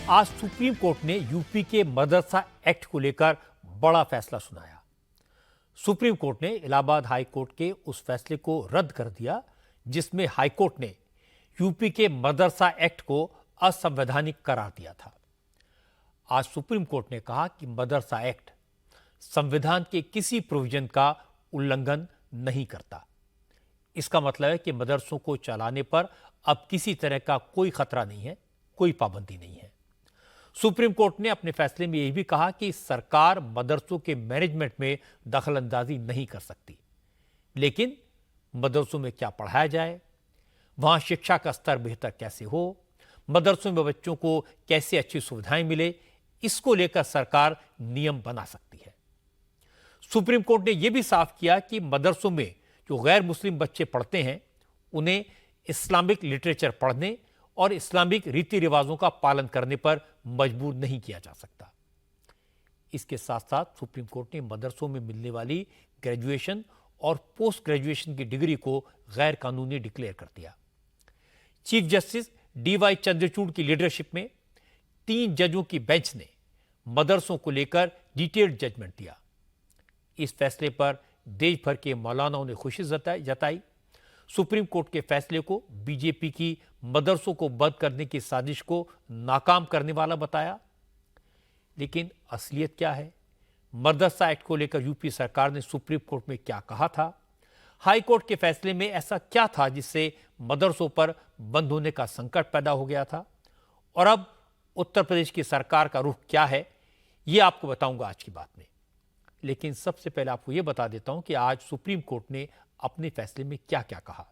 आज supreme court ने UP के मदरसा एक्ट को लेकर बड़ा फैसला सुनाया। सुप्रीम कोर्ट ने इलाहाबाद हाई कोर्ट के उस फैसले को रद्द कर दिया जिसमें हाई कोर्ट ने यूपी के मदरसा एक्ट को असंवैधानिक करार दिया था। आज सुप्रीम कोर्ट ने कहा कि मदरसा एक्ट संविधान के किसी प्रोविजन का उल्लंघन नहीं करता। इसका मतलब है कि मदरसों को चलाने पर अब किसी तरह का कोई खतरा नहीं है, कोई पाबंदी नहीं है। सुप्रीम कोर्ट ने अपने फैसले में यह भी कहा कि सरकार मदरसों के मैनेजमेंट में दखलंदाजी नहीं कर सकती, लेकिन मदरसों में क्या पढ़ाया जाए, वहां शिक्षा का स्तर बेहतर कैसे हो, मदरसों में बच्चों को कैसे अच्छी सुविधाएं मिले, इसको लेकर सरकार नियम बना सकती है। सुप्रीम कोर्ट ने यह भी साफ किया कि मदरसों में जो गैर मुस्लिम बच्चे पढ़ते हैं उन्हें इस्लामिक लिटरेचर पढ़ने और इस्लामिक रीति रिवाजों का पालन करने पर मजबूर नहीं किया जा सकता। इसके साथ साथ सुप्रीम कोर्ट ने मदरसों में मिलने वाली ग्रेजुएशन और पोस्ट ग्रेजुएशन की डिग्री को गैर कानूनी डिक्लेयर कर दिया। चीफ जस्टिस DY चंद्रचूड़ की लीडरशिप में 3 जजों की बेंच ने मदरसों को लेकर डिटेल्ड जजमेंट दिया। इस फैसले पर देश भर के मौलानाओं ने खुशी जताई। सुप्रीम कोर्ट के फैसले को बीजेपी की मदरसों को बंद करने की साजिश को नाकाम करने वाला बताया। लेकिन असलियत क्या है? मदरसा एक्ट को लेकर यूपी सरकार ने सुप्रीम कोर्ट में क्या कहा था? हाई कोर्ट के फैसले में ऐसा क्या था जिससे मदरसों पर बंद होने का संकट पैदा हो गया था? और अब उत्तर प्रदेश की सरकार का रुख क्या है, यह आपको बताऊंगा आज की बात में। लेकिन सबसे पहले आपको यह बता देता हूं कि आज सुप्रीम कोर्ट ने अपने फैसले में क्या क्या कहा।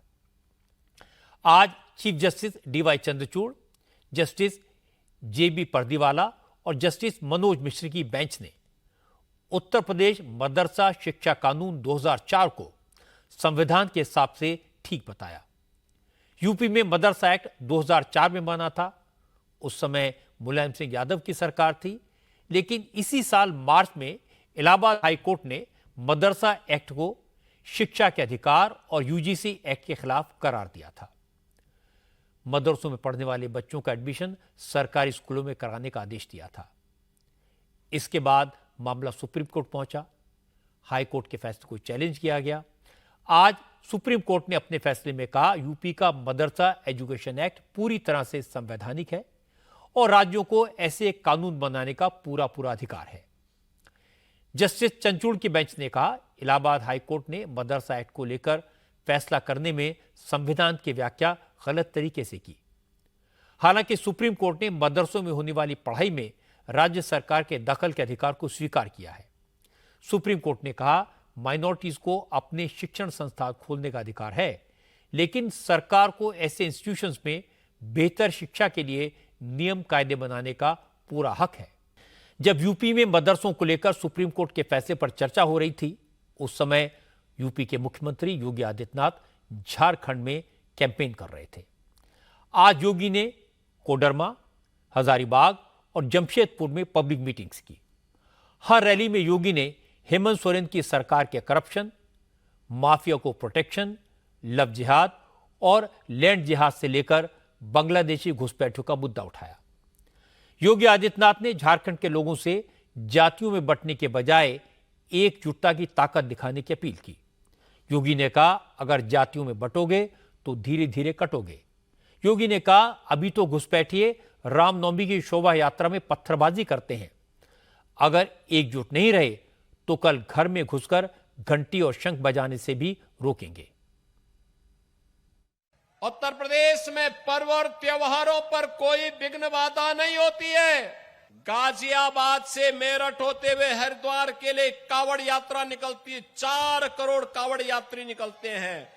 आज chief justice DY Chandrachud, justice JB Pardiwala और जस्टिस मनोज मिश्र की बेंच ने उत्तर प्रदेश मदरसा शिक्षा कानून 2004 को संविधान के हिसाब से ठीक बताया। यूपी में मदरसा एक्ट 2004 में बना था। उस समय मुलायम सिंह यादव की सरकार थी, लेकिन इसी साल मार्च में इलाहाबाद हाई कोर्ट ने मदरसा एक्ट को शिक्षा के अधिकार और UGC एक्ट के खिलाफ करार दिया था। मदरसों में पढ़ने वाले बच्चों का एडमिशन सरकारी स्कूलों में कराने का आदेश दिया था। इसके बाद मामला सुप्रीम कोर्ट पहुंचा। हाई कोर्ट के फैसले को चैलेंज किया गया। आज सुप्रीम कोर्ट ने अपने फैसले में कहा यूपी का मदरसा एजुकेशन एक्ट पूरी तरह से संवैधानिक है और राज्यों को ऐसे कानून बनाने का पूरा अधिकार है। जस्टिस चंद्रचूड़ की बेंच ने कहा इलाहाबाद हाई कोर्ट ने मदरसा एक्ट को लेकर फैसला करने में संविधान की व्याख्या गलत तरीके से की। हालांकि सुप्रीम कोर्ट ने मदरसों में होने वाली पढ़ाई में राज्य सरकार के दखल के अधिकार को स्वीकार किया है। सुप्रीम कोर्ट ने कहा माइनॉरिटीज को अपने शिक्षण संस्थान खोलने का अधिकार है, लेकिन सरकार को ऐसे इंस्टीट्यूशंस में बेहतर शिक्षा के लिए नियम कायदे बनाने का पूरा हक है। जब यूपी में मदरसों को लेकर सुप्रीम कोर्ट के फैसले पर चर्चा हो रही थी, उस समय यूपी के मुख्यमंत्री योगी आदित्यनाथ झारखंड में कैंपेन कर रहे थे। आज योगी ने कोडरमा, हजारीबाग और जमशेदपुर में पब्लिक मीटिंग्स की। हर रैली में योगी ने हेमंत सोरेन की सरकार के करप्शन, माफिया को प्रोटेक्शन, लव जिहाद और लैंड जिहाद से लेकर बांग्लादेशी घुसपैठियों का मुद्दा उठाया। योगी आदित्यनाथ ने झारखंड के लोगों से जातियों में बंटने के बजाय एकजुटता की ताकत दिखाने की अपील की। योगी ने कहा अगर जातियों में बंटोगे तो धीरे धीरे कटोगे। योगी ने कहा अभी तो घुसपैठिए रामनवमी की शोभा यात्रा में पत्थरबाजी करते हैं, अगर एकजुट नहीं रहे तो कल घर में घुसकर घंटी और शंख बजाने से भी रोकेंगे। उत्तर प्रदेश में पर्व और त्योहारों पर कोई विघ्न बाधा नहीं होती है। गाजियाबाद से मेरठ होते हुए हरिद्वार के लिए कावड़ यात्रा निकलती है। 4 करोड़ कावड़ यात्री निकलते हैं।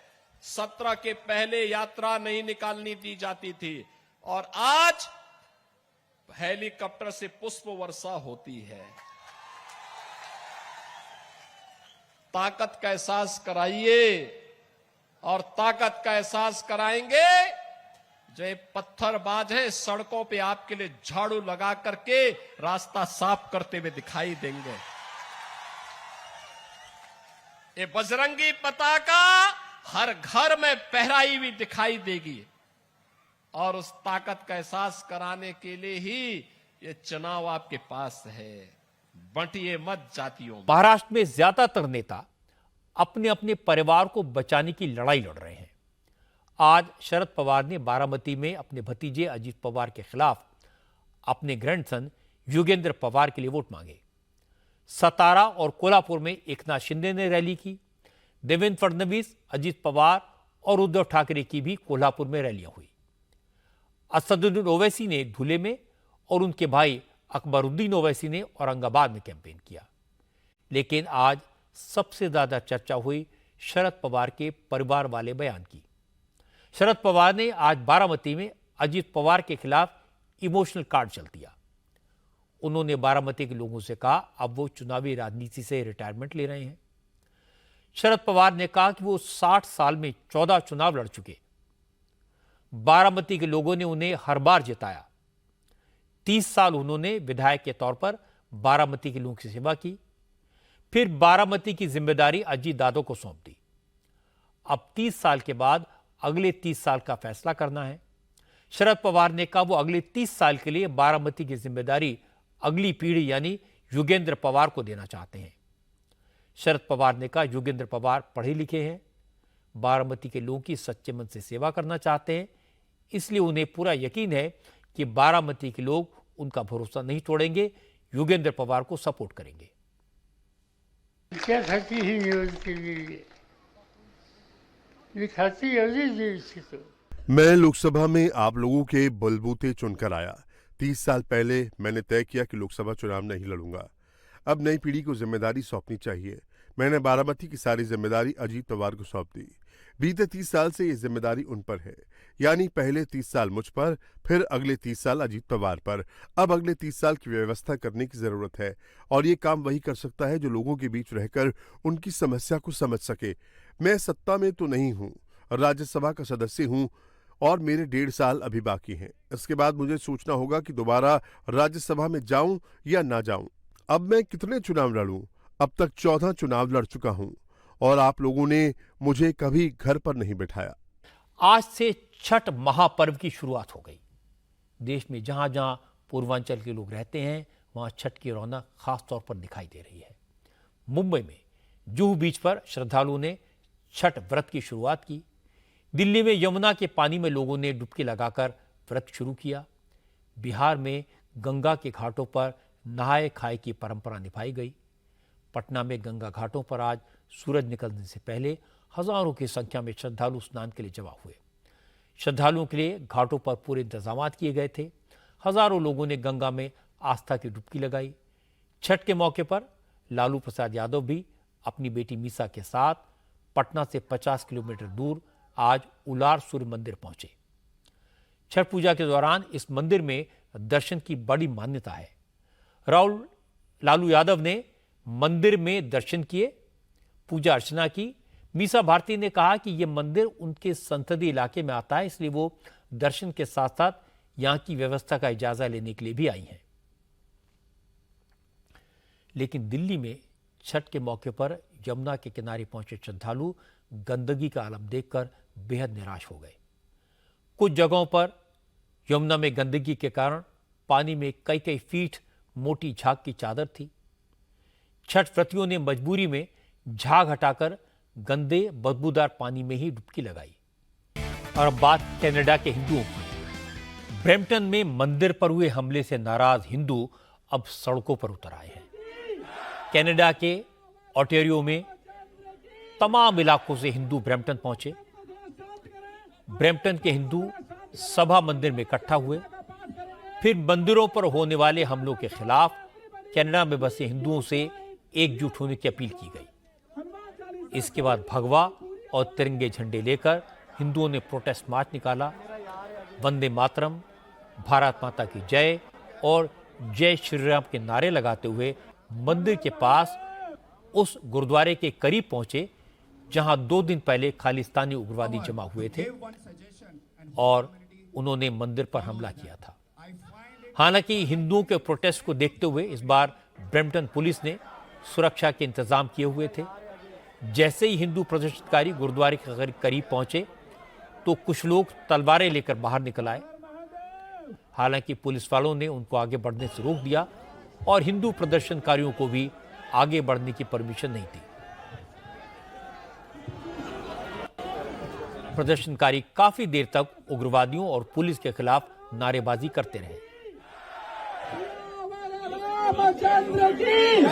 17 के पहले यात्रा नहीं निकालनी दी जाती थी और आज हेलीकॉप्टर से पुष्प वर्षा होती है। ताकत का एहसास कराइए और ताकत का एहसास कराएंगे जो ये पत्थरबाज है सड़कों पे आपके लिए झाड़ू लगा करके रास्ता साफ करते हुए दिखाई देंगे। ये बजरंगी पताका हर घर में फहराई हुई दिखाई देगी और उस ताकत का एहसास कराने के लिए ही ये चुनाव आपके पास है, बंटिए मत जातियों में। महाराष्ट्र में ज्यादातर नेता अपने अपने परिवार को बचाने की लड़ाई लड़ रहे हैं। आज शरद पवार ने बारामती में अपने भतीजे अजीत पवार के खिलाफ अपने ग्रैंडसन योगेंद्र पवार के लिए वोट मांगे। सतारा और कोल्हापुर में एकनाथ शिंदे ने रैली की। देवेंद्र फडणवीस, अजीत पवार और उद्धव ठाकरे की भी कोल्हापुर में रैलियां हुई। असदुद्दीन ओवैसी ने धुले में और उनके भाई अकबरुद्दीन ओवैसी ने औरंगाबाद में कैंपेन किया। लेकिन आज सबसे ज्यादा चर्चा हुई शरद पवार के परिवार वाले बयान की। शरद पवार ने आज बारामती में अजीत पवार के खिलाफ इमोशनल कार्ड चल दिया। उन्होंने बारामती के लोगों से कहा अब वो चुनावी राजनीति से रिटायरमेंट ले रहे हैं। शरद पवार ने कहा कि वो 60 साल में 14 चुनाव लड़ चुके। बारामती के लोगों ने उन्हें हर बार जिताया। 30 साल उन्होंने विधायक के तौर पर बारामती के लोगों की सेवा की। फिर बारामती की जिम्मेदारी अजीत दादा को सौंप दी। अब 30 साल के बाद अगले 30 साल का फैसला करना है। शरद पवार ने कहा वो अगले 30 साल के लिए बारामती की जिम्मेदारी अगली पीढ़ी यानी योगेंद्र पवार को देना चाहते हैं। शरद पवार ने कहा योगेंद्र पवार पढ़े लिखे हैं, बारामती के लोगों की सच्चे मन से सेवा करना चाहते हैं, इसलिए उन्हें पूरा यकीन है कि बारामती के लोग उनका भरोसा नहीं तोड़ेंगे, योगेंद्र पवार को सपोर्ट करेंगे। त्यासाठी ही निवड केलेली आहे. मी खात्री एवढीच देऊ इच्छितो. मैं लोकसभा में आप लोगों के बलबूते चुनकर आया। 30 साल पहले मैंने तय किया कि लोकसभा चुनाव नहीं लड़ूंगा। अब नई पीढ़ी को जिम्मेदारी सौंपनी चाहिए। मैंने बारामती की सारी जिम्मेदारी अजीत पवार को सौंप दी। बीते 30 साल से ये जिम्मेदारी उन पर है, यानी पहले 30 साल मुझ पर, फिर अगले 30 साल अजीत पवार पर। अब अगले 30 साल की व्यवस्था करने की जरूरत है और ये काम वही कर सकता है जो लोगों के बीच रहकर उनकी समस्या को समझ सके। मैं सत्ता में तो नहीं हूं, राज्यसभा का सदस्य हूं और मेरे 1.5 साल अभी बाकी हैं। इसके बाद मुझे सोचना होगा कि दोबारा राज्यसभा में जाऊं या ना जाऊं। अब मैं कितने चुनाव लड़ूं? अब तक 14 चुनाव लड़ चुका हूं और आप लोगों ने मुझे कभी घर पर नहीं बिठाया। आज से छठ महापर्व की शुरुआत हो गई। देश में जहां जहां पूर्वांचल के लोग रहते हैं वहां छठ की रौनक खास तौर पर दिखाई दे रही है। मुंबई में जुहू बीच पर श्रद्धालुओं ने छठ व्रत की शुरुआत की। दिल्ली में यमुना के पानी में लोगों ने डुबकी लगाकर व्रत शुरू किया। बिहार में गंगा के घाटों पर नहाए खाए की परंपरा निभाई गई। पटना में गंगा घाटों पर आज सूरज निकलने से पहले हजारों की संख्या में श्रद्धालु स्नान के लिए जमा हुए। श्रद्धालुओं के लिए घाटों पर पूरे इंतजाम किए गए थे। हजारों लोगों ने गंगा में आस्था की डुबकी लगाई। छठ के मौके पर लालू प्रसाद यादव भी अपनी बेटी मीसा के साथ पटना से 50 किलोमीटर दूर आज उलार सूर्य मंदिर पहुंचे। छठ पूजा के दौरान इस मंदिर में दर्शन की बड़ी मान्यता है। लालू यादव ने मंदिर में दर्शन किए, पूजा अर्चना की। मीसा भारती ने कहा कि यह मंदिर उनके संसदीय इलाके में आता है, इसलिए वो दर्शन के साथ साथ यहां की व्यवस्था का जायजा लेने के लिए भी आई हैं। लेकिन दिल्ली में छठ के मौके पर यमुना के किनारे पहुंचे श्रद्धालु गंदगी का आलम देखकर बेहद निराश हो गए। कुछ जगहों पर यमुना में गंदगी के कारण पानी में कई कई फीट मोटी झाग की चादर थी। छठ व्रतियों ने मजबूरी में झाग हटाकर गंदे बदबूदार पानी में ही डुबकी लगाई। और अब बात कनाडा के हिंदुओं की। ब्रैम्पटन में मंदिर पर हुए हमले से नाराज हिंदू अब सड़कों पर उतर आए हैं। कनाडा के ओंटारियो में तमाम इलाकों से हिंदू ब्रैम्पटन पहुंचे। ब्रैम्पटन के हिंदू सभा मंदिर में इकट्ठा हुए। फिर मंदिरों पर होने वाले हमलों के खिलाफ कनाडा में बसे हिंदुओं से एकजुट होने की अपील की गई। इसके बाद भगवा और तिरंगे झंडे लेकर हिंदुओं ने प्रोटेस्ट मार्च निकाला। वंदे मातरम, भारत माता की जय और जय श्री राम के नारे लगाते हुए मंदिर के पास उस गुरुद्वारे के करीब पहुंचे जहां 2 दिन पहले खालिस्तानी उग्रवादी जमा हुए थे और उन्होंने मंदिर पर हमला किया था। हालांकि हिंदुओं के प्रोटेस्ट को देखते हुए इस बार ब्रैम्पटन पुलिस ने सुरक्षा के इंतजाम किए हुए थे। जैसे ही हिंदू प्रदर्शनकारी गुरुद्वारे के करीब पहुंचे तो कुछ लोग तलवारें लेकर बाहर निकल आए। हालांकि पुलिस वालों ने उनको आगे बढ़ने से रोक दिया और हिंदू प्रदर्शनकारियों को भी आगे बढ़ने की परमिशन नहीं दी। प्रदर्शनकारी काफी देर तक उग्रवादियों और पुलिस के खिलाफ नारेबाजी करते रहे। रामचंद्र की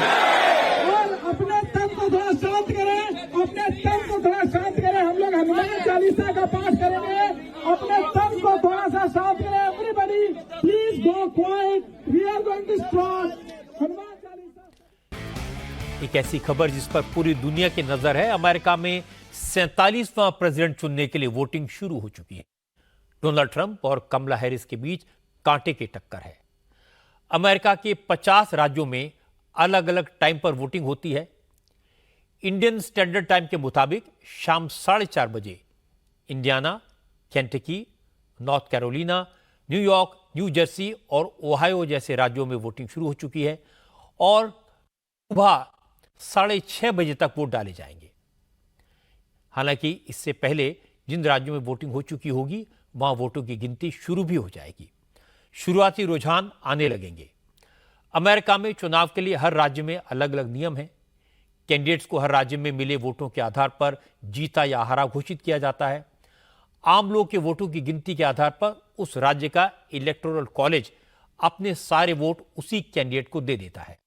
और अपने तन को थोड़ा शांत करें, अपने तन को थोड़ा शांत करें। हम लोग हनुमान चालीसा का पाठ करेंगे, अपने तन को थोड़ा सा शांत करें। Everybody please go quiet, we are going to start Hanuman Chalisa. एक ऐसी खबर जिस पर पूरी दुनिया की नजर है। अमेरिका में 47वां प्रेसिडेंट चुनने के लिए वोटिंग शुरू हो चुकी है। डोनाल्ड ट्रंप और कमला हैरिस के बीच कांटे की टक्कर है। अमेरिका के 50 राज्यों में अलग अलग टाइम पर वोटिंग होती है। इंडियन स्टैंडर्ड टाइम के मुताबिक शाम 4:30 बजे Indiana, Kentucky, north Carolina, New York, new Jersey और ओहायो जैसे राज्यों में वोटिंग शुरू हो चुकी है और सुबह 6:30 बजे तक वोट डाले जाएंगे। हालांकि इससे पहले जिन राज्यों में वोटिंग हो चुकी होगी वहां वोटों की गिनती शुरू भी हो जाएगी। शुरुआती रुझान आने लगेंगे। अमेरिका में चुनाव के लिए हर राज्य में अलग अलग नियम हैं। कैंडिडेट्स को हर राज्य में मिले वोटों के आधार पर जीता या हारा घोषित किया जाता है। आम लोग के वोटों की गिनती के आधार पर उस राज्य का इलेक्टोरल कॉलेज अपने सारे वोट उसी कैंडिडेट को दे देता है।